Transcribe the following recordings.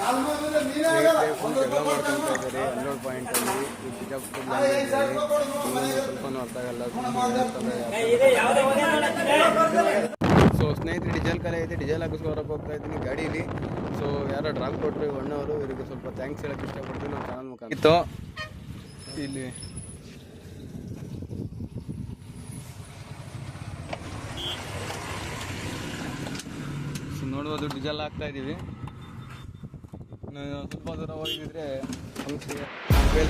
ಎಲ್ಲ ಮಾಡ್ಕೊತಾ ಇದ್ದಾರೆ ಅನ್ಲೋಡ್ ಪಾಯಿಂಟಲ್ಲಿ ಸ್ವಲ್ಪನೂ ಅರ್ಥ ಆಗಲ್ಲ. ಸೊ ಸ್ನೇಹಿತರೆ ಡೀಸೆಲ್ ಖಾಲಿ ಐತೆ, ಡೀಸೆಲ್ ಹಾಕಿಸ್ಕೊಳಕ್ಕೆ ಹೋಗ್ತಾ ಇದ್ದೀನಿ ಗಾಡೀಲಿ. ಸೊ ಯಾರೋ ಡ್ರಾಪ್ ಕೊಟ್ಟರು ಅಣ್ಣವರು, ಇವರಿಗೆ ಸ್ವಲ್ಪ ಥ್ಯಾಂಕ್ಸ್ ಹೇಳಕ್ಕೆ ಇಷ್ಟಪಡ್ತೀನಿ ನಮ್ಮ ಚಾನಲ್ ಮುಖಾಂತರ. ಇತ್ತು ಇಲ್ಲಿ ನೋಡ್ಬೋದು ಡೀಸೆಲ್ ಹಾಕ್ತಾ ಇದ್ದೀವಿ. ಸ್ವಲ್ಪ ದೂರ ಹೋಗಿದ್ರೆ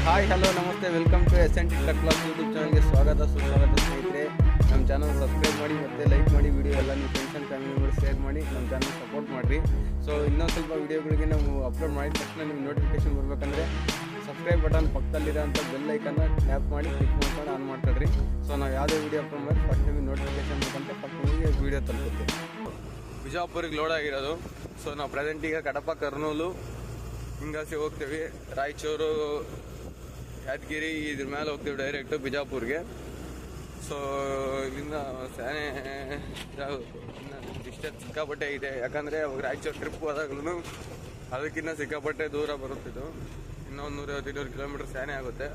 ಹಾಯ್ ಹಲೋ ನಮಸ್ತೆ, welcome to SNT tech blogs YouTube ಚಾನಲ್ಗೆ ಸ್ವಾಗತ ಸುಸ್ವಾಗತ ಸ್ನೇಹಿತರೆ. ನಮ್ಮ ಚಾನಲ್ ಸಬ್ಸ್ಕ್ರೈಬ್ ಮಾಡಿ ಮತ್ತು ಲೈಕ್ ಮಾಡಿ, ವಿಡಿಯೋ ಎಲ್ಲ ನೀವು ಫ್ರೆಂಡ್ಸ್ ಆ್ಯಂಡ್ ಫ್ಯಾಮಿಲಿಗಳು ಶೇರ್ ಮಾಡಿ ನಮ್ಮ ಚಾನಲ್ ಸಪೋರ್ಟ್ ಮಾಡಿರಿ. ಸೊ ಇನ್ನೊಂದು ಸ್ವಲ್ಪ ವೀಡಿಯೋಗಳಿಗೆ ನಾವು ಅಪ್ಲೋಡ್ ಮಾಡಿದ ತಕ್ಷಣ ನಿಮ್ಗೆ ನೋಟಿಫಿಕೇಶನ್ ಬರಬೇಕಂದ್ರೆ ಸಬ್ಸ್ಕ್ರೈಬ್ ಬಟನ್ ಪಕ್ಕದಲ್ಲಿರೋಂಥ ಬೆಲ್ ಐಕನ್ನ ಟ್ಯಾಪ್ ಮಾಡಿ ಕ್ಲಿಕ್ ಮಾಡ್ಕೊಂಡು ಆನ್ ಮಾಡ್ಕೊಳ್ರಿ. ಸೊ ನಾವು ಯಾವುದೇ ವೀಡಿಯೋ ಅಪ್ಲೋಡ್ ಮಾಡಿ ಫಸ್ಟ್ ನಿಮಗೆ ನೋಟಿಫಿಕೇಶನ್ ಬೇಕಂತ ಫಸ್ಟ್ ನಿಮಗೆ ವೀಡಿಯೋ ತಲುಪುತ್ತೆ. ಬಿಜಾಪುರಿಗೆ ಲೋಡ್ ಆಗಿರೋದು. ಸೊ ನಾವು ಪ್ರೆಸೆಂಟ್ ಈಗ ಕಡಪ, ಕರ್ನೂಲು, ಹಿಂಗಾಸಿ ಹೋಗ್ತೀವಿ. ರಾಯಚೂರು, ಯಾದಗಿರಿ ಇದ್ರ ಮೇಲೆ ಹೋಗ್ತೀವಿ ಡೈರೆಕ್ಟು ಬಿಜಾಪುರ್ಗೆ. ಸೊ ಇಲ್ಲಿಂದ ಸ್ಯಾನೆ ಡಿಸ್ಟೆನ್ಸ್ ಸಿಕ್ಕಾಪಟ್ಟೆ ಇದೆ, ಯಾಕಂದರೆ ಅವಾಗ ರಾಯಚೂರು ಟ್ರಿಪ್ ಹೋದಾಗ್ಲೂ ಅದಕ್ಕಿಂತ ಸಿಕ್ಕಾಪಟ್ಟೆ ದೂರ ಬರುತ್ತಿದ್ದು. ಇನ್ನೊಂದು 150-200 ಕಿಲೋಮೀಟರ್ ಸ್ಯಾನೆ ಆಗುತ್ತೆ.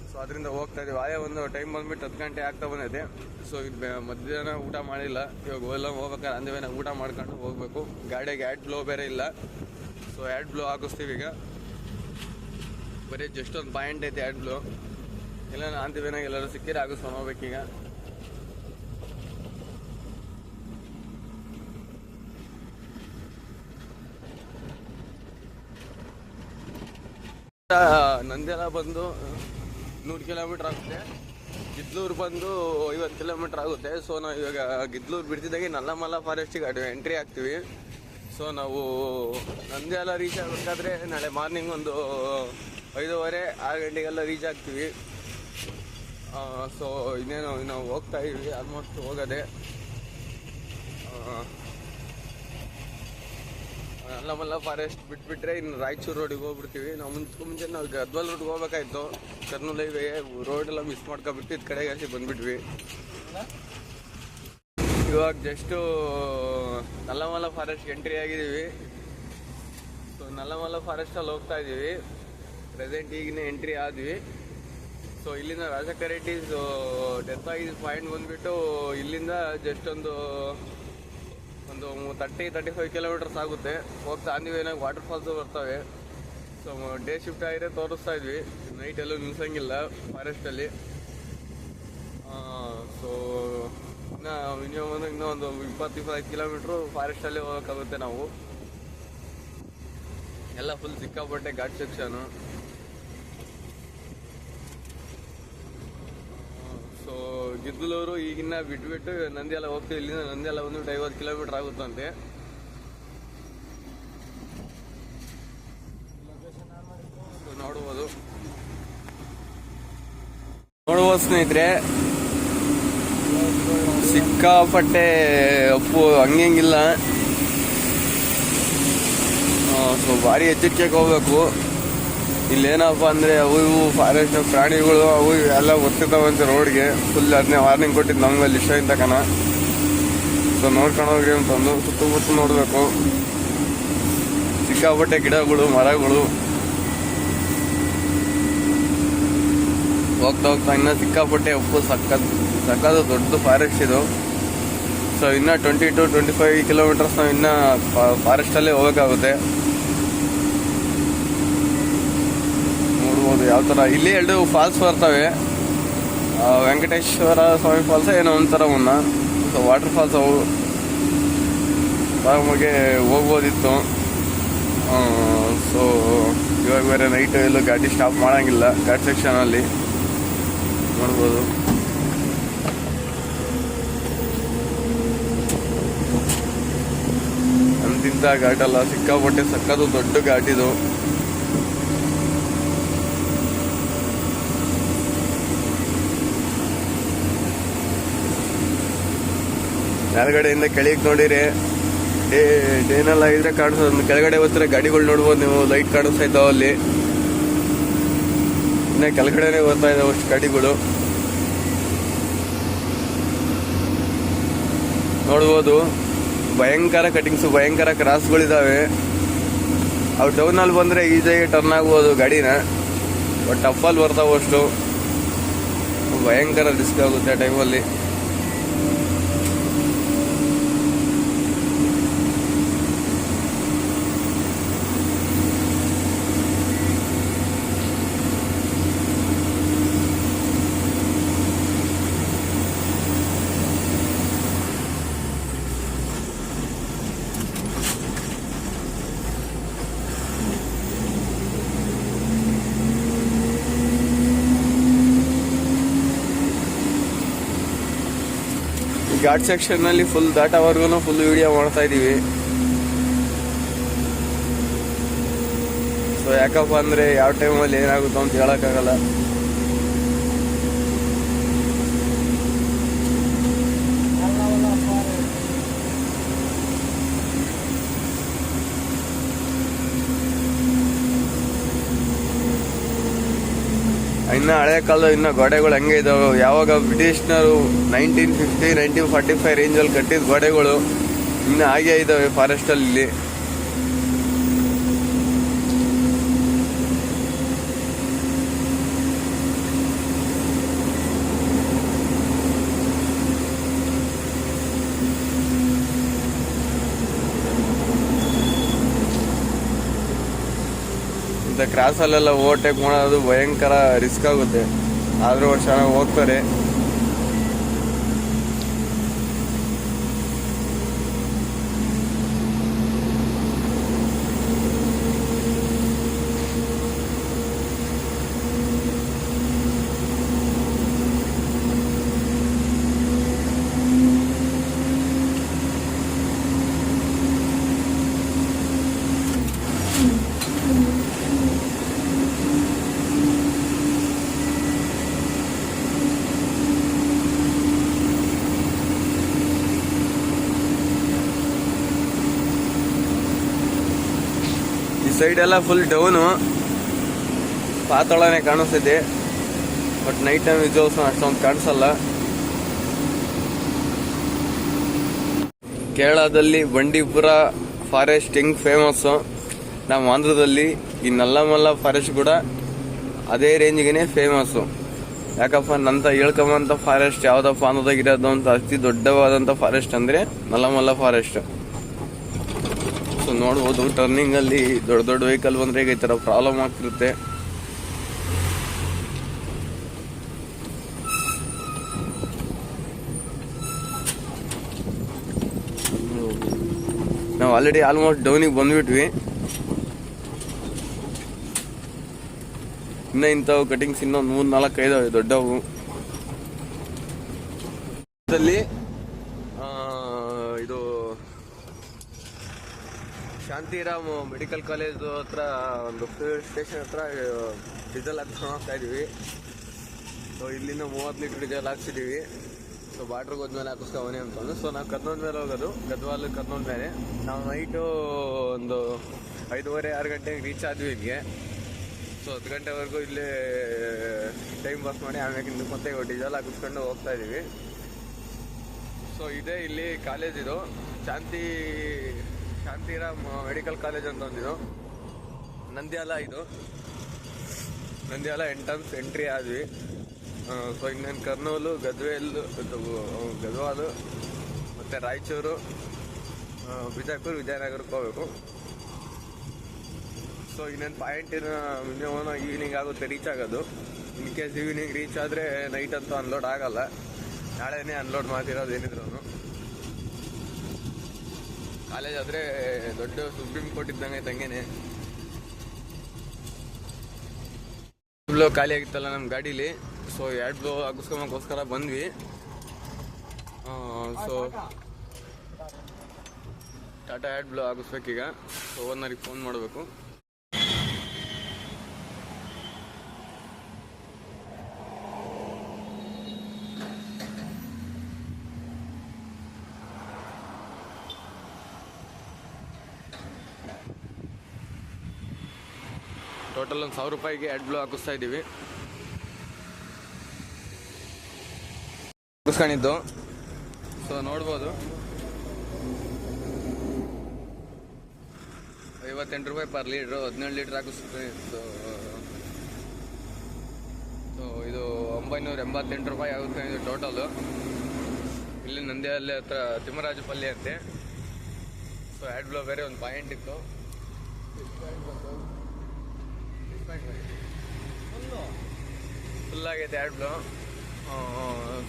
ಸೊ ಅದರಿಂದ ಹೋಗ್ತಾ ಇದ್ದೀವಿ. ಆಯಾ ಒಂದು ಟೈಮ್ ಬಂದ್ಬಿಟ್ಟು 10 ಗಂಟೆ ಆಗ್ತಾ ಬಂದೈತೆ. ಸೊ ಇದು ಮಧ್ಯಾಹ್ನ ಊಟ ಮಾಡಿಲ್ಲ, ಇವಾಗ ಎಲ್ಲ ಹೋಗ್ಬೇಕಾದ್ರೆ ಅಂದವೇನ ಊಟ ಮಾಡ್ಕೊಂಡು ಹೋಗ್ಬೇಕು. ಗಾಡಿಗೆ ಆ್ಯಡ್ ಬ್ಲೋ ಬೇರೆ ಇಲ್ಲ. ಸೊ ಆ್ಯಡ್ ಬ್ಲೋ ಹಾಕಿಸ್ತೀವಿ ಈಗ. ಬರೀ ಜಸ್ಟ್ ಒಂದು ಪಾಯಿಂಟ್ ಐತೆ ಆ್ಯಡ್ ಬ್ಲೋ. ಇಲ್ಲ ಅಂತೀವೇನಾಗ ಎಲ್ಲರೂ ಸಿಕ್ಕಿದ್ರೆ ಹಾಕಿಸ್ಕೊಂಡು ಹೋಗ್ಬೇಕೀಗ. ನಂದೆಲ್ಲ ಬಂದು 100 ಕಿಲೋಮೀಟ್ರ್ ಆಗುತ್ತೆ, ಗಿದ್ಲೂರು ಬಂದು 50 ಕಿಲೋಮೀಟ್ರ್ ಆಗುತ್ತೆ. ಸೊ ನಾವು ಇವಾಗ ಗಿದ್ಲೂರು ಬಿಡ್ತಿದ್ದಾಗೆ ನಲ್ಲಮಲ್ಲ ಫಾರೆಸ್ಟಿಗೆ ಎಂಟ್ರಿ ಆಗ್ತೀವಿ. ಸೊ ನಾವು ನಂದೆಲ್ಲ ರೀಚ್ ಆಗಬೇಕಾದ್ರೆ ನಾಳೆ ಮಾರ್ನಿಂಗ್ ಒಂದು 5:30-6 ಗಂಟೆಗೆಲ್ಲ ರೀಚ್ ಆಗ್ತೀವಿ. ಸೊ ಇನ್ನೇನು ನಾವು ಹೋಗ್ತಾ ಇದ್ವಿ, ಆಲ್ಮೋಸ್ಟ್ ಹೋಗೋದೆ. ನಲ್ಲಮಲ್ಲ ಫಾರೆಸ್ಟ್ ಬಿಟ್ಬಿಟ್ರೆ ಇನ್ನು ರಾಯಚೂರು ರೋಡಿಗೆ ಹೋಗ್ಬಿಡ್ತೀವಿ. ನಾವು ಮುಂಚೆ ನಾವು ಗದ್ವಾಲ್ ರೋಡ್ಗೆ ಹೋಗ್ಬೇಕಾಯ್ತು, ಕರ್ನೂಲ್ ಹೈವೇ ರೋಡೆಲ್ಲ ಮಿಸ್ ಮಾಡ್ಕೊಬಿಟ್ಟು ಇದು ಕಡೆಗೆ ಹಾಕಿ ಬಂದ್ಬಿಟ್ವಿ. ಇವಾಗ ಜಸ್ಟು ನಲ್ಲಮಲ್ಲ ಫಾರೆಸ್ಟ್ಗೆ ಎಂಟ್ರಿ ಆಗಿದ್ದೀವಿ. ಸೊ ನಲ್ಲಮಲ್ಲ ಫಾರೆಸ್ಟಲ್ಲಿ ಹೋಗ್ತಾ ಇದ್ದೀವಿ. ಪ್ರೆಸೆಂಟ್ ಈಗಿನ ಎಂಟ್ರಿ ಆದ್ವಿ. ಸೊ ಇಲ್ಲಿಂದ ರಾಜಕರೆಡ್ಡಿಸ್ ಡೆತ್ ಆಗಿದ್ದ ಪಾಯಿಂಟ್ ಬಂದುಬಿಟ್ಟು ಇಲ್ಲಿಂದ ಜಸ್ಟ್ ಒಂದು 30-35 ಕಿಲೋಮೀಟರ್ಸ್ ಆಗುತ್ತೆ. ಹೋಗ್ತಾ ಅಂದಿವೇನಾಗ ವಾಟರ್ ಫಾಲ್ಸು ಬರ್ತವೆ. ಸೊ ಡೇ ಶಿಫ್ಟ್ ಆಗಿದ್ರೆ ತೋರಿಸ್ತಾ ಇದ್ವಿ, ನೈಟ್ ಎಲ್ಲೂ ನಿಲ್ಸಂಗಿಲ್ಲ ಫಾರೆಸ್ಟಲ್ಲಿ. ಸೊ ಮಿನಿಮಮ್ ಇನ್ನೂ ಒಂದು 20-25 ಕಿಲೋಮೀಟ್ರು ಫಾರೆಸ್ಟಲ್ಲಿ ಹೋಗೋಕ್ಕಾಗುತ್ತೆ ನಾವು. ಎಲ್ಲ ಫುಲ್ ಸಿಕ್ಕಾಪಟ್ಟೆ ಘಾಟ್ ಸೆಕ್ಷನು. ಸೊ ಗಿದ್ದಲೂರು ಈಗಿನ್ನ ಬಿಟ್ಬಿಟ್ಟು ನಂದಿಯೆಲ್ಲ ಹೋಗ್ತೀವಿ. ಇಲ್ಲಿಂದ ನಂದಿಯೆಲ್ಲ ಬಂದ್ಬಿಟ್ಟು 50 ಕಿಲೋಮೀಟ್ರ್ ಆಗುತ್ತಂತೆ. ನೋಡ್ಬೋದು ಸ್ನೇಹಿತರೆ, ಸಿಕ್ಕಾಪಟ್ಟೆ ಅಪ್ಪು ಹಂಗಿಲ್ಲ. ಸೊ ಭಾರಿ ಎಚ್ಚರಿಕೆಗೆ ಹೋಗ್ಬೇಕು. ಇಲ್ಲೇನಪ್ಪ ಅಂದರೆ ಅವು ಇವು ಫಾರೆಸ್ಟ್ ಪ್ರಾಣಿಗಳು ಅವು ಎಲ್ಲ ಗೊತ್ತಿದ್ದಾವಂತೆ ರೋಡ್ಗೆ. ಫುಲ್ ಅದನ್ನೇ ವಾರ್ನಿಂಗ್ ಕೊಟ್ಟಿದ್ದು ನಮ್ಗೆ ಅಲ್ಲಿ ಇಷ್ಟ ಇಂತ ಕಣ. ಸೊ ನೋಡ್ಕೊಂಡು ಹೋಗ್ರಿ ಅಂತಂದು ಸುತ್ತಮುತ್ತ ನೋಡಬೇಕು. ಸಿಕ್ಕಾಪಟ್ಟೆ ಗಿಡಗಳು, ಮರಗಳು. ಹೋಗ್ತಾ ಹೋಗ್ತಾ ಇನ್ನೂ ಸಿಕ್ಕಾಪಟ್ಟೆ ಉಪ್ಪು ಸಕ್ಕದು ದೊಡ್ಡ ಫಾರೆಸ್ಟ್ ಇದು. ಸೊ ಇನ್ನೂ 20-25 ಕಿಲೋಮೀಟರ್ಸ್ ನಾವು ಇನ್ನೂ ಫಾರೆಸ್ಟಲ್ಲೇ ಹೋಗೋಕ್ಕಾಗುತ್ತೆ. ನೋಡ್ಬೋದು ಯಾವ ಥರ ಇಲ್ಲಿ 2 ಫಾಲ್ಸ್ ಬರ್ತವೆ. ವೆಂಕಟೇಶ್ವರ ಸ್ವಾಮಿ ಫಾಲ್ಸ್ ಏನೋ ಒಂಥರ ಮುನ್ನ. ಸೊ ವಾಟರ್ ಫಾಲ್ಸ್ ಅವು ಆರಾಮಾಗೆ ಹೋಗ್ಬೋದಿತ್ತು. ಸೊ ಇವಾಗ ಬೇರೆ ನೈಟ್ ಎಲ್ಲೂ ಗಾಡಿ ಸ್ಟಾಪ್ ಮಾಡೋಂಗಿಲ್ಲ ಘಾಟ್ ಸೆಕ್ಷನಲ್ಲಿ. ನೋಡ್ಬೋದು ಅಂತಿಂತ ಘಾಟಲ್ಲ, ಸಿಕ್ಕಾಪಟ್ಟೆ ಸಕ್ಕದು ದೊಡ್ಡ ಘಾಟಿದು. ಮೇಲ್ಗಡೆಯಿಂದ ಕೆಳಗೆ ನೋಡಿರಿ, ಡೇನೆಲ್ಲ ಇದ್ರೆ ಕಾಣಿಸೋದು. ಕೆಳಗಡೆ ಹೋಗ್ತಾರೆ ಗಾಡಿಗಳು ನೋಡ್ಬೋದು ನೀವು, ಲೈಟ್ ಕಾಣಿಸ್ತಾ ಇದ್ದಾವೆ ಅಲ್ಲಿ. ಇನ್ನು ಕೆಳಗಡೆನೆ ಬರ್ತಾ ಇದ್ದಾವೆ ಅಷ್ಟು ಗಾಡಿಗಳು ನೋಡ್ಬೋದು. ಭಯಂಕರ ಕಟಿಂಗ್ಸು, ಭಯಂಕರ ಕ್ರಾಸ್ಗಳಿದ್ದಾವೆ. ಅವು ಡೌನಲ್ಲಿ ಬಂದರೆ ಈಸಿಯಾಗಿ ಟರ್ನ್ ಆಗ್ಬೋದು ಗಾಡಿನ. ಬಟ್ ಟಪ್ಪಲ್ಲಿ ಬರ್ತಾವೆ ಅಷ್ಟು ಭಯಂಕರ ರಿಸ್ಕ್ ಆಗುತ್ತೆ ಆ ಟೈಮಲ್ಲಿ. ಘಾಟ್ ಸೆಕ್ಷನ್ನಲ್ಲಿ ಫುಲ್ ದಾಟವರೆಗೂ ಫುಲ್ ವಿಡಿಯೋ ಮಾಡ್ತಾ ಇದ್ದೀವಿ. ಸೊ ಯಾಕಪ್ಪ ಅಂದರೆ ಯಾವ ಟೈಮಲ್ಲಿ ಏನಾಗುತ್ತೋ ಅಂತ ಹೇಳೋಕ್ಕಾಗಲ್ಲ. ಇನ್ನು ಹಳೆ ಕಾಲದ ಇನ್ನು ಗೋಡೆಗಳು ಹಂಗೆ ಇದಾವೆ. ಯಾವಾಗ ಬ್ರಿಟಿಷ್ನರು 1950 1945 ರೇಂಜಲ್ಲಿ ಕಟ್ಟಿದ ಗೋಡೆಗಳು ಇನ್ನು ಹಾಗೆ ಇದ್ದಾವೆ ಫಾರೆಸ್ಟಲ್ಲಿ. ಕ್ರಾಸಲ್ಲೆಲ್ಲ ಓವರ್ಟೇಕ್ ಮಾಡೋದು ಭಯಂಕರ ರಿಸ್ಕ್ ಆಗುತ್ತೆ. ಆದರೂ ಅವ್ರು ಚೆನ್ನಾಗಿ ಹೋಗ್ತಾರೆ. ಸೈಡ್ ಎಲ್ಲ ಫುಲ್ ಡೌನು, ಪಾತಾಳನೇ ಕಾಣಿಸ್ತೈತೆ. ಬಟ್ ನೈಟ್ ಟೈಮ್ ವಿಜುವಲ್ಸ್ ಅಷ್ಟೊಂದು ಕಾಣಿಸಲ್ಲ. ಕೇರಳದಲ್ಲಿ ಬಂಡೀಪುರ ಫಾರೆಸ್ಟ್ ಹೆಂಗ್ ಫೇಮಸ್ಸು, ನಮ್ಮ ಆಂಧ್ರದಲ್ಲಿ ಈ ನಲ್ಲಮಲ್ಲ ಫಾರೆಸ್ಟ್ ಕೂಡ ಅದೇ ರೇಂಜ್ಗೆ ಫೇಮಸ್ಸು. ಯಾಕಪ್ಪ ನಂತ ಹೇಳ್ಕೊಂಬಂತ ಫಾರೆಸ್ಟ್ ಯಾವುದಪ್ಪ ಆಂಧ್ರದಾಗಿರೋದು ಅಂತ ಅತಿ ದೊಡ್ಡವಾದಂಥ ಫಾರೆಸ್ಟ್ ಅಂದರೆ ನಲ್ಲಮಲ್ಲ ಫಾರೆಸ್ಟ್. ಸೊ ನೋಡ್ಬೋದು ಟರ್ನಿಂಗಲ್ಲಿ ದೊಡ್ಡ ದೊಡ್ಡ ವೆಹಿಕಲ್ ಬಂದರೆ ಈ ಥರ ಪ್ರಾಬ್ಲಮ್ ಆಗ್ತಿರುತ್ತೆ. ನಾವು ಆಲ್ರೆಡಿ ಆಲ್ಮೋಸ್ಟ್ ಡೌನಿಗೆ ಬಂದ್ಬಿಟ್ವಿ. ಇನ್ನು ಇಂಥವು ಕಟಿಂಗ್ಸ್ ಇನ್ನೊಂದು 3-4 ಇದಾವೆ ದೊಡ್ಡವು. ಇದು ಶಾಂತಿರಾಮ್ ಮೆಡಿಕಲ್ ಕಾಲೇಜ್ ಹತ್ರ ಒಂದು ಫ್ಯೂಲ್ ಸ್ಟೇಷನ್ ಹತ್ರ ಡೀಸೆಲ್ ಹಾಕ್ಸ್ಕೊಂಡು ಹೋಗ್ತಾ ಇದೀವಿ. ಸೊ ಇಲ್ಲಿಂದ 30 ಲೀಟ್ರ್ ಡೀಸೆಲ್ ಹಾಕ್ಸಿದೀವಿ. ಸೊ ಬಾರ್ಡ್ರಿಗೆ ಹೋದ್ಮೇಲೆ ಹಾಕಿಸ್ಕೊಬನ್ನಿ ಅಂತಂದು. ಸೊ ನಾವು ಕರ್ನೂಲ್ ಮೇಲೆ ಹೋಗೋದು, ಗದ್ವಾಲ್ ಕರ್ನೂಲ್ ಮೇಲೆ. ನಾವು ನೈಟು ಒಂದು 5:30-6 ಗಂಟೆಗೆ ರೀಚ್ ಆದ್ವಿ ಇಲ್ಲಿಗೆ. ಸೊ 10 ಗಂಟೆವರೆಗೂ ಇಲ್ಲೇ ಟೈಮ್ ಪಾಸ್ ಮಾಡಿ ಆಮೇಲೆ ಮತ್ತೆ ಡೀಸೆಲ್ ಹಾಕಿಸ್ಕೊಂಡು ಹೋಗ್ತಾ ಇದೀವಿ. ಸೊ ಇದೇ ಇಲ್ಲಿ ಕಾಲೇಜ್, ಇದು ಶಾಂತಿರಾಮ್ ಮೆಡಿಕಲ್ ಕಾಲೇಜ್ ಅಂತ ಒಂದಿದು ನಂದ್ಯಾಲ. ಇದು ನಂದ್ಯಾಲ ಎಂಟ್ರಿ ಆದ್ವಿ. ಸೊ ಇನ್ನೇನು ಕರ್ನೂಲು, ಗದ್ವಾಲು ಮತ್ತು ರಾಯಚೂರು, ಬಿಜಾಪುರ, ವಿಜಯನಗರಕ್ಕೆ ಹೋಗ್ಬೇಕು. ಸೊ ಇನ್ನೇನು ಪಾಯಿಂಟಿನ ಮಿನಿಮಮ್ ಈವ್ನಿಂಗ್ ಆಗುತ್ತೆ ರೀಚ್ ಆಗೋದು. ಇನ್ ಕೇಸ್ ಈವ್ನಿಂಗ್ ರೀಚ್ ಆದರೆ ನೈಟ್ ಅಂತೂ ಅನ್ಲೋಡ್ ಆಗಲ್ಲ, ನಾಳೆನೇ ಅನ್ಲೋಡ್ ಮಾಡ್ತಿರೋದು ಏನಿದ್ರು. ಕಾಲೇಜ್ ಆದರೆ ದೊಡ್ಡ ಸುಪ್ರೀಂ ಕೋರ್ಟ್ ಇದ್ದಂಗೆ ತಂಗೇನೆ. ಬ್ಲೋ ಖಾಲಿ ಆಗಿತ್ತಲ್ಲ ನಮ್ಮ ಗಾಡೀಲಿ. ಸೊ 2 ಬ್ಲೋ ಹಾಕಿಸ್ಕೊಂಬೋಸ್ಕರ ಬಂದ್ವಿ. ಸೊ ಟಾಟಾ 2 ಬ್ಲೋ ಹಾಕಿಸ್ಬೇಕೀಗ. ಸೊ ಓನರಿಗೆ ಫೋನ್ ಮಾಡಬೇಕು. ಟೋಟಲ್ ಒಂದು 1000 ರೂಪಾಯಿಗೆ 2 ಬ್ಲೋ ಹಾಕಿಸ್ತಾ ಇದ್ದೀವಿ. ಹಾಕಿಸ್ಕೊಂಡಿದ್ದು. ಸೊ ನೋಡ್ಬೋದು 58 ರೂಪಾಯಿ ಪರ್ ಲೀಟ್ರು, 17 ಲೀಟ್ರ್ ಹಾಕಿಸ್ತು. ಸೊ ಇದು 988 ರೂಪಾಯಿ ಆಗುತ್ತೆ ಇದು ಟೋಟಲು. ಇಲ್ಲಿ ನಂದಿಯಲ್ಲಿ ಹತ್ರ ತಿಮ್ಮರಾಜಪಲ್ಲಿ ಅಂತೆ. ಸೊ ಆ್ಯಡ್ ಬ್ಲೋ ಬೇರೆ ಒಂದು ಪಾಯಿಂಟ್ ಇತ್ತು. ಫುಲ್ ಆಗೈತೆ ಆ್ಯಡ್ ಬ್ಲೋ.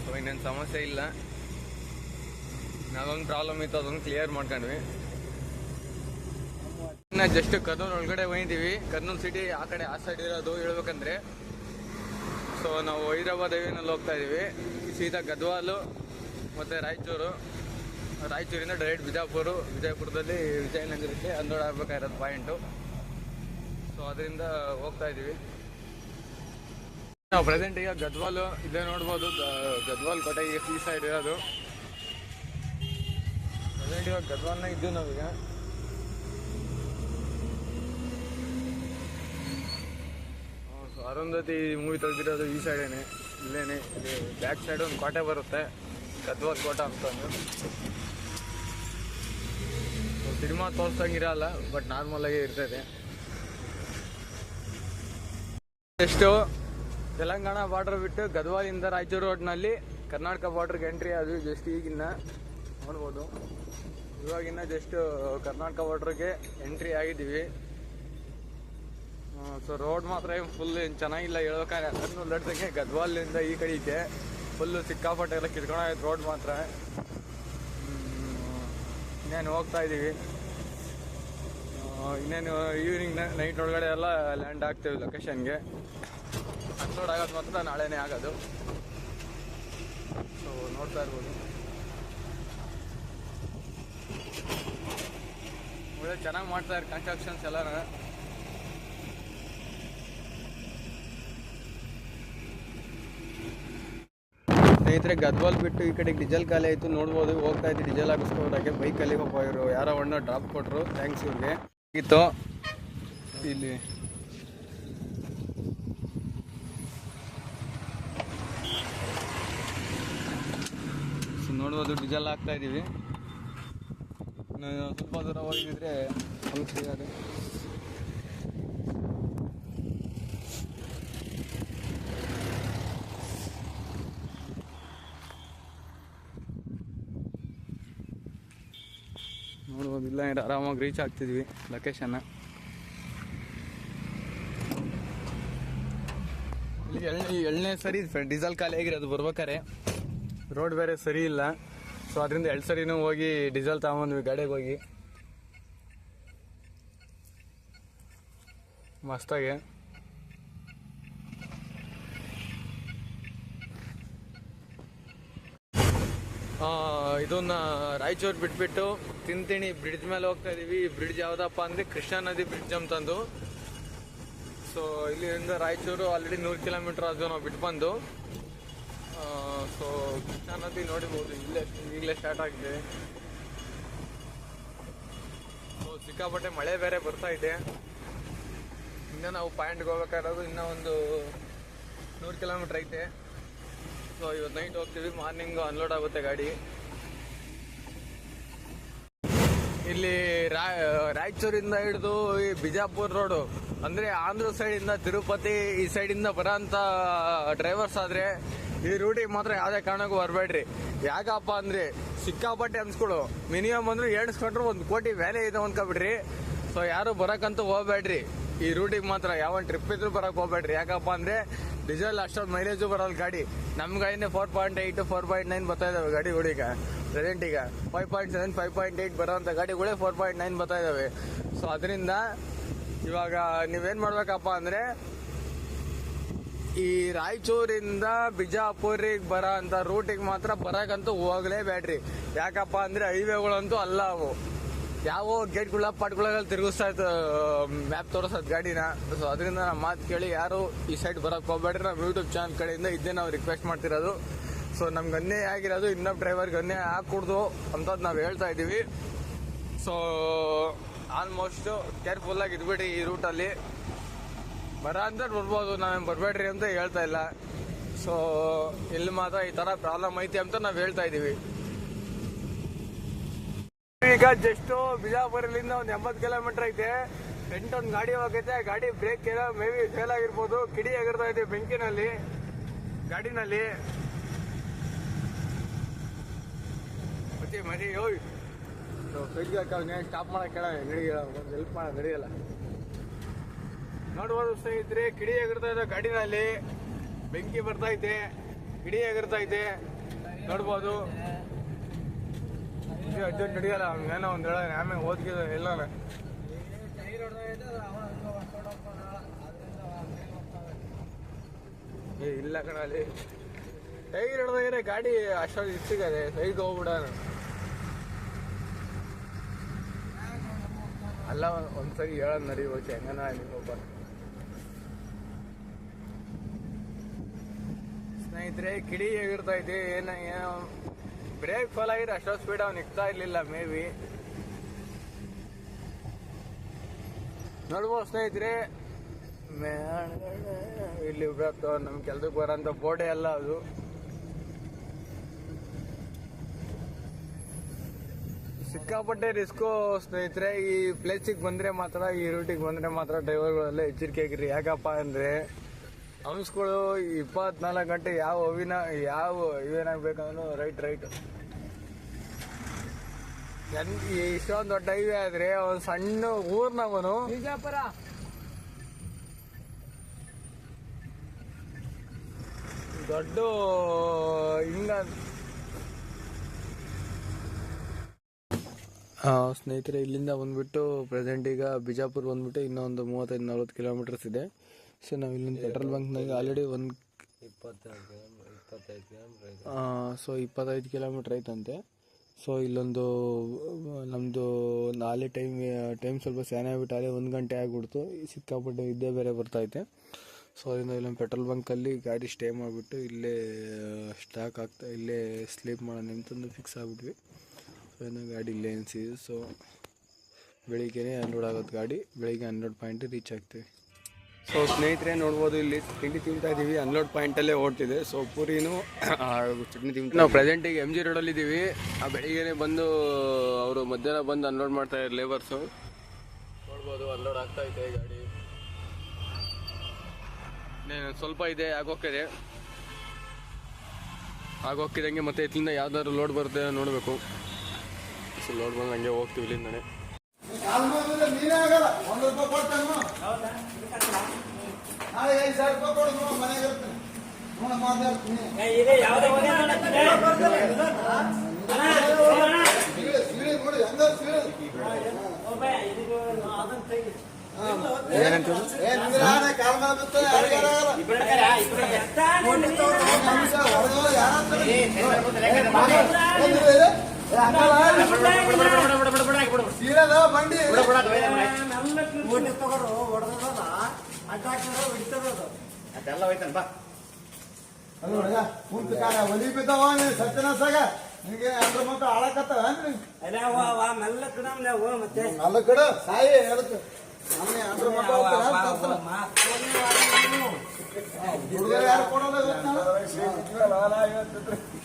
ಸೊ ಇನ್ನೇನು ಸಮಸ್ಯೆ ಇಲ್ಲ. ನಾವೊಂದು ಪ್ರಾಬ್ಲಮ್ ಇತ್ತು, ಅದೊಂದು ಕ್ಲಿಯರ್ ಮಾಡ್ಕೊಂಡ್ವಿ. ಇನ್ನು ಜಸ್ಟ್ ಕರ್ನೂಲ್ ಒಳಗಡೆ ಹೋಗಿದ್ದೀವಿ. ಕರ್ನೂಲ್ ಸಿಟಿ ಆ ಕಡೆ ಆ ಸೈಡ್ ಇರೋದು ಹೇಳ್ಬೇಕಂದ್ರೆ. ಸೊ ನಾವು ಹೈದರಾಬಾದ್ ಹೈವೇನಲ್ಲಿ ಹೋಗ್ತಾ ಇದ್ದೀವಿ. ಸೀದಾ ಗದ್ವಾಲು ಮತ್ತು ರಾಯಚೂರಿಂದ ಡೈರೆಕ್ಟ್ ವಿಜಯಪುರದಲ್ಲಿ ವಿಜಯನಗರಕ್ಕೆ ಅನ್ಲೋಡ್ ಆಗ್ಬೇಕಾಗಿರೋದು ಪಾಯಿಂಟು. ಸೊ ಅದರಿಂದ ಹೋಗ್ತಾ ಇದ್ದೀವಿ ನಾವು. ಪ್ರೆಸೆಂಟ್ ಈಗ ಗದ್ವಾಲು ಇಲ್ಲೇ ನೋಡ್ಬೋದು. ಗದ್ವಾಲ್ ಕೋಟೆ ಈಗ ಈ ಸೈಡ್ ಇರೋದು. ಪ್ರೆಸೆಂಟ್ ಇವಾಗ ಗದ್ವಾಲ್ನ ಇದ್ದೀವಿ ನಾವೀಗ. ಸೊ ಅರುಂಧತಿ ಮೂವಿ ತೆಗೆದಿರೋದು ಈ ಸೈಡೇನೆ, ಇಲ್ಲೇನೆ. ಇಲ್ಲಿ ಬ್ಯಾಕ್ ಸೈಡ್ ಒಂದು ಕೋಟೆ ಬರುತ್ತೆ, ಗದ್ವಾಲ್ ಕೋಟೆ ಅಂತಂದು. ಸಿನಿಮಾ ತೋರಿಸಂಗಿರಲ್ಲ, ಬಟ್ ನಾರ್ಮಲ್ ಆಗಿ ಇರ್ತದೆ. ಎಷ್ಟು ತೆಲಂಗಾಣ ಬಾರ್ಡರ್ ಬಿಟ್ಟು ಗದ್ವಾಲಿಂದ ರಾಯಚೂರು ರೋಡ್ನಲ್ಲಿ ಕರ್ನಾಟಕ ಬಾರ್ಡರ್ಗೆ ಎಂಟ್ರಿ ಆದ್ವಿ. ಜಸ್ಟ್ ಈಗಿನ್ನ ನೋಡ್ಬೋದು, ಇವಾಗಿನ್ನ ಜಸ್ಟ್ ಕರ್ನಾಟಕ ಬಾರ್ಡರ್ಗೆ ಎಂಟ್ರಿ ಆಗಿದ್ದೀವಿ. ಸೊ ರೋಡ್ ಮಾತ್ರ ಫುಲ್ ಚೆನ್ನಾಗಿಲ್ಲ ಹೇಳ್ಬೇಕಾದ್ರೆ. ಅದನ್ನು ಲಡ್ದಂಗೆ ಗದ್ವಾಲಿಂದ ಈ ಕಡೆ ಇದೆ ಫುಲ್ಲು ಸಿಕ್ಕಾಪಟ್ಟೆ ಎಲ್ಲ ಕಿತ್ಕೊಂಡಾಯ್ತು ರೋಡ್ ಮಾತ್ರ. ಇನ್ನೇನು ಹೋಗ್ತಾ ಇದ್ದೀವಿ. ಇನ್ನೇನು ಈವ್ನಿಂಗ್ ನೈಟ್ ಒಳಗಡೆ ಎಲ್ಲ ಲ್ಯಾಂಡ್ ಆಗ್ತೀವಿ ಲೊಕೇಶನ್ಗೆ. ಅನ್ಲೋಡ್ ಆಗೋದು ಮಾತ್ರ ನಾಳೆನೇ ಆಗೋದು. ಸೊ ನೋಡ್ತಾ ಇರ್ಬೋದು, ಒಳ್ಳೆ ಚೆನ್ನಾಗಿ ಮಾಡ್ತಾರೆ ಕನ್ಸ್ಟ್ರಕ್ಷನ್ಸ್ ಎಲ್ಲ. ಸ್ನೇಹಿತರೆ, ಗದ್ವಾಲ್ ಬಿಟ್ಟು ಈ ಕಡೆಗೆ ಡೀಸೆಲ್ ಖಾಲಿ ಆಯಿತು. ನೋಡ್ಬೋದು, ಹೋಗ್ತಾ ಇದ್ದು ಡೀಸೆಲ್ ಹಾಕಿಸ್ಕೋದಾಗೆ ಬೈಕಲ್ಲಿ ಹೋಗೋರು ಯಾರೋ ಒಣ್ಣ ಡ್ರಾಪ್ ಕೊಟ್ಟರು. ಥ್ಯಾಂಕ್ಸ್ ಇವ್ರಿಗೆ. ಇತ್ತು ಇಲ್ಲಿ ನೋಡ್ಬೋದು, ಡೀಸೆಲ್ ಹಾಕ್ತಾ ಇದ್ದೀವಿ. ಸ್ವಲ್ಪ ದೂರ ಹೋಗಿದ್ರೆ ಫಂಕ್ಷನ್ ಇದೆ. ನೋಡ್ಬೋದು, ಇಲ್ಲ ಆರಾಮಾಗಿ ರೀಚ್ ಆಗ್ತಿದ್ವಿ ಲೊಕೇಶನ್ನ. ಇಲ್ಲಿ ಎಳ್ನೇ ಸರಿ ಡೀಸೆಲ್ ಖಾಲಿ ಆಗಿರೋದು ಬರ್ಬೇಕಾರೆ. ರೋಡ್ ಬೇರೆ ಸರಿ ಇಲ್ಲ. ಸೊ ಅದರಿಂದ 2 ಸರಿನೂ ಹೋಗಿ ಡೀಸೆಲ್ ತಗೊಂಡ್ವಿ ಗಾಡಿಗೆ ಹೋಗಿ ಮಸ್ತಾಗೆ. ಇದನ್ನ ರಾಯಚೂರು ಬಿಟ್ಬಿಟ್ಟು ತಿಂತಿಣಿ ಬ್ರಿಡ್ಜ್ ಮೇಲೆ ಹೋಗ್ತಾ ಇದೀವಿ. ಈ ಬ್ರಿಡ್ಜ್ ಯಾವ್ದಪ್ಪ ಅಂದ್ರೆ ಕೃಷ್ಣಾ ನದಿ ಬ್ರಿಡ್ಜ್ ಅಂತಂದು. ಸೊ ಇಲ್ಲಿಂದ ರಾಯಚೂರು ಆಲ್ರೆಡಿ 100 ಕಿಲೋಮೀಟರ್ ಅದು ನಾವು ಬಿಟ್ಟು ಬಂದು. ಸೊ ಕೃಷ್ಣಾ ನದಿ ನೋಡಿಬಹುದು, ಈಗಲೇ ಸ್ಟಾರ್ಟ್ ಆಗಿದೆ. ಸೊ ಸಿಕ್ಕಾಪಟ್ಟೆ ಮಳೆ ಬೇರೆ ಬರ್ತಾ ಇದೆ. ಇನ್ನು ನಾವು ಪಾಯಿಂಟ್ಗೆ ಹೋಗ್ಬೇಕಾಗಿರೋದು ಇನ್ನೂ ಒಂದು 100 ಕಿಲೋಮೀಟರ್ ಐತೆ. ಸೊ ಇವತ್ತು ನೈಟ್ ಹೋಗ್ತೀವಿ, ಮಾರ್ನಿಂಗ್ ಅನ್ಲೋಡ್ ಆಗುತ್ತೆ ಗಾಡಿ. ಇಲ್ಲಿ ರಾಯಚೂರಿಂದ ಹಿಡಿದು ಈ ಬಿಜಾಪುರ ರೋಡು ಅಂದ್ರೆ ಆಂಧ್ರ ಸೈಡಿಂದ ತಿರುಪತಿ ಈ ಸೈಡಿಂದ ಬರೋಂಥ ಡ್ರೈವರ್ಸ್ ಆದ್ರೆ ಈ ರೂಟಿಗೆ ಮಾತ್ರ ಯಾವುದೇ ಕಾರಣಕ್ಕೂ ಬರಬೇಡ್ರಿ. ಯಾಕಪ್ಪ ಅಂದ್ರೆ ಸಿಕ್ಕಾಪಟ್ಟೆ ಅನ್ಸ್ಕೊಡು, ಮಿನಿಮಮ್ ಅಂದ್ರೆ ಎಣಿಸ್ಕೊಂಡ್ರೆ 1 ಕೋಟಿ ವ್ಯಾಲ್ಯೂ ಇದೆ ಅಂದ್ಕೊಬಿಡ್ರಿ. ಸೊ ಯಾರು ಬರೋಕ್ಕಂತೂ ಹೋಗ್ಬೇಡ್ರಿ ಈ ರೂಟಿಗೆ ಮಾತ್ರ. ಯಾವ ಟ್ರಿಪ್ ಇದ್ರೂ ಬರೋಕೆ ಹೋಗ್ಬೇಡ್ರಿ. ಯಾಕಪ್ಪ ಅಂದ್ರೆ ಡೀಸೆಲ್ ಅಷ್ಟೊಂದು ಮೈಲೇಜು ಬರೋಲ್ಲ ಗಾಡಿ. ನಮ್ಮ ಗಾಡಿನೇ 4.8 4.9 ಬರ್ತಾ ಇದಾವೆ ಗಾಡಿಗಳೀಗ ಪ್ರೆಸೆಂಟ್. ಈಗ 5.7 5.8 ಬರೋಂಥ ಗಾಡಿಗಳೇ 4.9 ಬರ್ತಾ ಇದಾವೆ. ಸೊ ಅದರಿಂದ ಇವಾಗ ನೀವೇನ್ ಮಾಡ್ಬೇಕಪ್ಪ ಅಂದ್ರೆ ಈ ರಾಯಚೂರಿಂದ ಬಿಜಾಪುರಿಗೆ ಬರೋ ಅಂತ ರೂಟಿಗೆ ಮಾತ್ರ ಬರೋಕ್ಕಂತೂ ಹೋಗ್ಲೇಬೇಡ್ರಿ. ಯಾಕಪ್ಪ ಅಂದ್ರೆ ಹೈವೇಗಳಂತೂ ಅಲ್ಲ ಅವು, ಯಾವ ಗೇಟ್ಗಳ ಪಾಟ್ಗಳಲ್ಲಿ ತಿರುಗಿಸ್ತಾ ಇತ್ತು ಮ್ಯಾಪ್ ತೋರಿಸೋದು ಗಾಡಿನ. ಸೊ ಅದರಿಂದ ನಮ್ಮ ಮಾತು ಕೇಳಿ ಯಾರು ಈ ಸೈಡ್ ಬರೋಕೆ ಹೋಗ್ಬೇಡ್ರಿ. ನಮ್ಮ ಯೂಟ್ಯೂಬ್ ಚಾನಲ್ ಕಡೆಯಿಂದ ಇದೇ ನಾವು ರಿಕ್ವೆಸ್ಟ್ ಮಾಡ್ತಿರೋದು. ಸೊ ನಮ್ಗೆ ಅನ್ಯಾಯ ಆಗಿರೋದು ಇನ್ನೊಬ್ಬ ಡ್ರೈವರ್ಗೆ ಅನ್ಯಾಯ ಹಾಕೂಡ್ದು ಅಂತದ್ದು ನಾವು ಹೇಳ್ತಾ ಇದ್ದೀವಿ. ಸೊ ಆಲ್ಮೋಸ್ಟ್ ಕೇರ್ಫುಲ್ಲಾಗಿ ಇದ್ಬಿಡಿ ಈ ರೂಟಲ್ಲಿ. ಬರೋ ಅಂತ ಬರ್ಬೋದು, ನಾವೇನು ಬರಬೇಡ್ರಿ ಅಂತ ಹೇಳ್ತಾ ಇಲ್ಲ. ಸೊ ಇಲ್ಲಿ ಮಾತ್ರ ಈ ಥರ ಪ್ರಾಬ್ಲಮ್ ಐತಿ ಅಂತ ನಾವು ಹೇಳ್ತಾ ಇದ್ದೀವಿ. ಈಗ ಜಸ್ಟ್ ಬಿಜಾಪುರಲ್ಲಿಂದ ಒಂದು 80 ಕಿಲೋಮೀಟರ್ ಐತೆ. ಫ್ರಂಟ್ ಒಂದು ಗಾಡಿ ಹೋಗೈತೆ. ಗಾಡಿ ಬ್ರೇಕ್ ಏನೋ ಮೇ ಬಿ ಫೇಲ್ ಆಗಿರ್ಬೋದು. ಕಿಡಿ ಎಗರ್ತಾ ಇದೆ ಬೆಂಕಿನಲ್ಲಿ ಗಾಡಿನಲ್ಲಿ. ಮರಿ ಹೋಯ್ ಸ್ಟಾಪ್ ಮಾಡಕ್ ಕೇಳ ಹೆಲ್ಪ್ ಮಾಡ ನಡೆಯಲ್ಲ. ನೋಡ್ಬೋದು ಸ್ನೇಹಿತರೆ, ಕಿಡಿ ಎಗರ್ತಾ ಇದೆ ಗಾಡಿನಲ್ಲಿ. ಬೆಂಕಿ ಬರ್ತಾ ಐತೆ, ಕಿಡಿ ಎಗರ್ತಾ ಐತೆ ನೋಡ್ಬೋದು. ಅರ್ಜೆಂಟ್ ನಡೆಯಲ್ಲ ಹಂಗೇನೋ ಒಂದ್ ಹೇಳ ಆಮೇಲೆ ಓದ್ಕಿದ ಎಲ್ಲ ಇಲ್ಲ ಕಣ. ಅಲ್ಲಿ ಟೈರ್ ಹಿಡ್ದಾಗಿದ್ರೆ ಗಾಡಿ ಅಷ್ಟೊಂದು ಇಷ್ಟಿಗದೆ ಸೈಡ್ ಹೋಗ್ಬಿಡೋಣ. ಅಲ್ಲ ಒಂದ್ಸರಿ ಹೇಳೋದ್ ನಡಿ ಹೋಚೆ ಹೆಂಗನ ನಿಮ್ಮೊಬ್ಬ ಸ್ನೇಹಿತರೆ. ಕಿಡಿ ಹೇಗಿರ್ತಾ ಇದೆ ಏನೋ ಬ್ರೇಕ್ ಫಾಲ್ ಆಗಿದ್ರೆ ಅಷ್ಟೊಂದು ಸ್ಪೀಡ್ ಅವ್ನು ನಿಗ್ತಾ ಇರ್ಲಿಲ್ಲ ಮೇ ಬಿ. ನೋಡ್ಬೋದು ಸ್ನೇಹಿತರೆ, ಇಲ್ಲಿ ನಮ್ ಕೆಲ್ಸಕ್ಕೆ ಬರೋಂಥ ಬೋರ್ಡೆ ಅಲ್ಲ ಅದು. ಸಿಕ್ಕಾಪಟ್ಟೆ ರಿಸ್ಕು ಸ್ನೇಹಿತರೆ. ಈ ಪ್ಲೇಸಿಗೆ ಬಂದ್ರೆ ಮಾತ್ರ, ಈ ರೂಟಿಗೆ ಬಂದ್ರೆ ಮಾತ್ರ ಡ್ರೈವರ್ಗಳೆಲ್ಲ ಎಚ್ಚರಿಕೆ ಆಗಿರಿ. ಯಾಕಪ್ಪ ಅಂದ್ರೆ ಹಂಸ್ಗಳು 24 ಗಂಟೆ ಯಾವ ಇವೇನಾಗ್ಬೇಕಂದ್ರೂ ರೈಟ್ ಇಷ್ಟೊಂದು ದೊಡ್ಡ ಹೈವೇ ಆದ್ರೆ ಒಂದು ಸಣ್ಣ ಊರ್ನವನು ಬಿಜಾಪುರ ದೊಡ್ಡ ಹಿಂಗ. ಸ್ನೇಹಿತರೆ, ಇಲ್ಲಿಂದ ಬಂದ್ಬಿಟ್ಟು ಪ್ರೆಸೆಂಟ್ ಈಗ ಬಿಜಾಪುರ ಬಂದ್ಬಿಟ್ಟು ಇನ್ನೊಂದು 35-40 ಕಿಲೋಮೀಟರ್ಸ್ ಇದೆ. ಸೊ ನಾವು ಇಲ್ಲಿಂದ ಪೆಟ್ರೋಲ್ ಬಂಕ್ನಾಗ ಆಲ್ರೆಡಿ 25 ಕಿಲೋಮೀಟರ್ ಐತಂತೆ. ಸೊ ಇಲ್ಲೊಂದು ನಮ್ಮದು ನಾಳೆ ಟೈಮ್ ಸ್ವಲ್ಪ ಸ್ಯಾನ್ ಆಗಿಬಿಟ್ಟು ಅಲ್ಲೇ 1 ಗಂಟೆ ಆಗಿಬಿಡ್ತು. ಸಿಕ್ಕಾಪಟ್ಟೆ ನಿದ್ದೆ ಬೇರೆ ಬರ್ತೈತೆ. ಸೊ ಅದರಿಂದ ಇಲ್ಲೊಂದು ಪೆಟ್ರೋಲ್ ಬಂಕಲ್ಲಿ ಗಾಡಿ ಸ್ಟೇ ಮಾಡಿಬಿಟ್ಟು ಇಲ್ಲೇ ಇಲ್ಲೇ ಸ್ಲೀಪ್ ಮಾಡೋಣ ಅಂತಂದು ಫಿಕ್ಸ್ ಆಗಿಬಿಟ್ವಿ. ಸೊ ಇನ್ನು ಗಾಡಿ ಇಲ್ಲೇ ಅನಿಸಿದೆ. ಸೊ ಬೆಳಿಗ್ಗೆನೇ ಅನ್ಲೋಡ್ ಆಗೋದು ಗಾಡಿ. ಬೆಳಿಗ್ಗೆ 100 ಪಾಯಿಂಟ್ ರೀಚ್ ಆಗ್ತೀವಿ. ಸೊ ಸ್ನೇಹಿತರೆ ನೋಡ್ಬೋದು, ಇಲ್ಲಿ ತಿಂಡಿ ತಿಂತಾ ಇದ್ದೀವಿ. ಅನ್ಲೋಡ್ ಪಾಯಿಂಟಲ್ಲೇ ಓಡ್ತಿದೆ. ಸೊ ಪೂರಿನೂ ಚಟ್ನಿ ತಿಂತ. ನಾವು ಪ್ರೆಸೆಂಟಿಗೆ MG ರೋಡಲ್ಲಿ ಇದ್ದೀವಿ. ಆ ಬೆಳಿಗ್ಗೆನೆ ಬಂದು ಅವರು ಮಧ್ಯಾಹ್ನ ಬಂದು ಅನ್ಲೋಡ್ ಮಾಡ್ತಾ ಇದ್ದಾರೆ ಲೇಬರ್ಸು. ನೋಡ್ಬೋದು ಅನ್ಲೋಡ್ ಆಗ್ತಾ ಇದೆ ಗಾಡಿ. ಸ್ವಲ್ಪ ಇದೆ ಆಗೋಗ್ತಿದಂಗೆ ಮತ್ತೆ ಇಲ್ಲಿಂದ ಯಾವ್ದಾದ್ರು ಲೋಡ್ ಬರುತ್ತೆ ನೋಡಬೇಕು. ಸೊ ಲೋಡ್ ಬಂದು ಹಂಗೆ ಹೋಗ್ತೀವಿ ಇಲ್ಲಿಂದಾನೆ. ಅದೆಲ್ಲ ಹೋಯ್ತನ್ ಬಾ ಕುಂತ ಕಾಲ ಒಲಿ ಬಿದ್ದಾವ ಸತ್ಯನಾಸಾಗ ನಿನಗೆ ಅದ್ರ ಮತ್ತ ಹಾಳಾಕತ್ತವ ಮೆಲ್ಲ ಕಡ ಮತ್ತೆ ನಲ್ಲ ಕಡ ಸಾಯಿ ಅದಕ್ಕೆ ನಮ್ಮನೆ ಅದ್ರ ಮತ್ತ ಹುಡುಗರು ಯಾರು ಕೊಡೋದ